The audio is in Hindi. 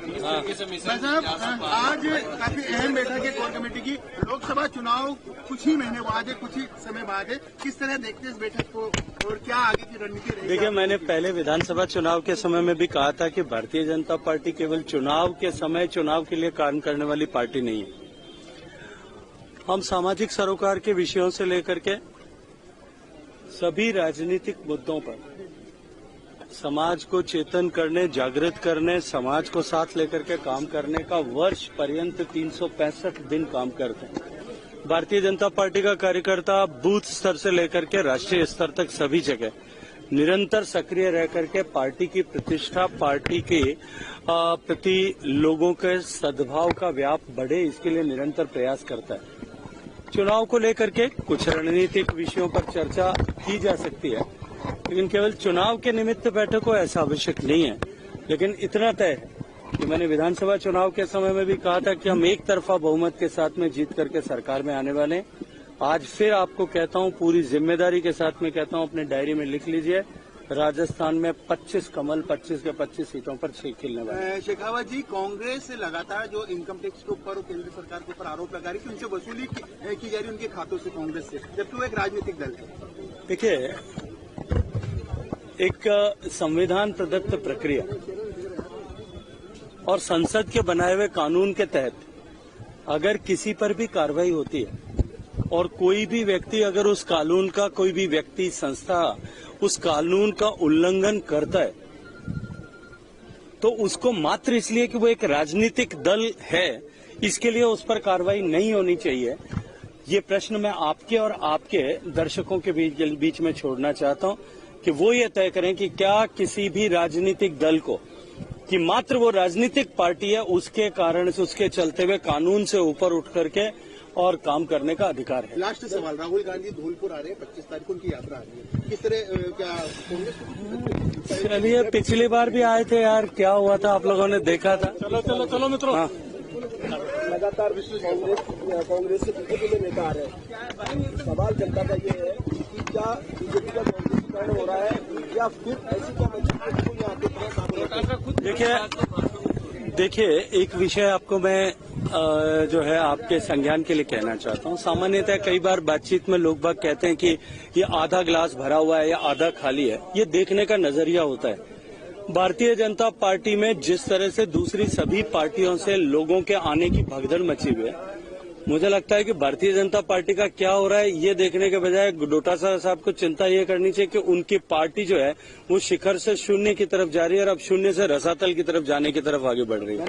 साहब आज काफी अहम बैठक है कोर कमेटी की। लोकसभा चुनाव कुछ ही महीने बाद है, कुछ ही समय बाद है। किस तरह देखते हैं इस बैठक को और क्या आगे की रणनीति रहेगी? देखिए, मैंने पहले विधानसभा चुनाव के समय में भी कहा था कि भारतीय जनता पार्टी केवल चुनाव के समय चुनाव के लिए काम करने वाली पार्टी नहीं है। हम सामाजिक सरोकार के विषयों से लेकर के सभी राजनीतिक मुद्दों पर समाज को चेतन करने, जागृत करने, समाज को साथ लेकर के काम करने का वर्ष पर्यंत 365 दिन काम करते हैं। भारतीय जनता पार्टी का कार्यकर्ता बूथ स्तर से लेकर के राष्ट्रीय स्तर तक सभी जगह निरंतर सक्रिय रह करके पार्टी की प्रतिष्ठा, पार्टी के प्रति लोगों के सद्भाव का व्याप बढ़े, इसके लिए निरंतर प्रयास करता है। चुनाव को लेकर के कुछ रणनीतिक विषयों पर चर्चा की जा सकती है, लेकिन केवल चुनाव के निमित्त बैठक हो ऐसा आवश्यक नहीं है। लेकिन इतना तय है कि मैंने विधानसभा चुनाव के समय में भी कहा था कि हम एक तरफा बहुमत के साथ में जीत करके सरकार में आने वाले हैं। आज फिर आपको कहता हूं, पूरी जिम्मेदारी के साथ में कहता हूं, अपने डायरी में लिख लीजिए, राजस्थान में 25 कमल, 25 के 25 सीटों पर खिलने वाले। शेखावत जी, कांग्रेस लगातार जो इनकम टैक्स के ऊपर और केंद्र सरकार के ऊपर आरोप लगा रही है कि उनसे वसूली की जा रही है उनके खातों से, कांग्रेस से, जबकि वो एक राजनीतिक दल है। देखिए, एक संविधान प्रदत्त प्रक्रिया और संसद के बनाए हुए कानून के तहत अगर किसी पर भी कार्रवाई होती है और कोई भी व्यक्ति अगर उस कानून का, कोई भी व्यक्ति, संस्था उस कानून का उल्लंघन करता है तो उसको मात्र इसलिए कि वो एक राजनीतिक दल है, इसके लिए उस पर कार्रवाई नहीं होनी चाहिए। ये प्रश्न मैं आपके और आपके दर्शकों के बीच में छोड़ना चाहता हूं कि वो ये तय करें कि क्या किसी भी राजनीतिक दल को, कि मात्र वो राजनीतिक पार्टी है, उसके कारण से, उसके चलते हुए कानून से ऊपर उठ करके और काम करने का अधिकार है। लास्ट सवाल, राहुल गांधी धौलपुर आ रहे हैं, 25 तारीख को उनकी यात्रा आ रही है, किस तरह क्या कांग्रेस? चलिए, पिछली बार भी आए थे यार, क्या हुआ था आप लोगों ने देखा था। चलो मित्रों। हाँ। लगातार विश्व कांग्रेस से बीजेपी में नेता आ रहे हैं। सवाल जनता का ये है कि क्या बीजेपी का कांग्रेसीकरण हो रहा है या फिर ऐसी क्या? देखिए, एक विषय आपको मैं जो है आपके संज्ञान के लिए कहना चाहता हूँ। सामान्यतः कई बार बातचीत में लोग बाग कहते हैं कि ये आधा ग्लास भरा हुआ है या आधा खाली है। ये देखने का नजरिया होता है। भारतीय जनता पार्टी में जिस तरह से दूसरी सभी पार्टियों से लोगों के आने की भगदड़ मची हुई है, मुझे लगता है कि भारतीय जनता पार्टी का क्या हो रहा है ये देखने के बजाय डोटासरा साहब को चिंता ये करनी चाहिए कि उनकी पार्टी जो है वो शिखर से शून्य की तरफ जा रही है और अब शून्य से रसातल की तरफ जाने की तरफ आगे बढ़ रही है।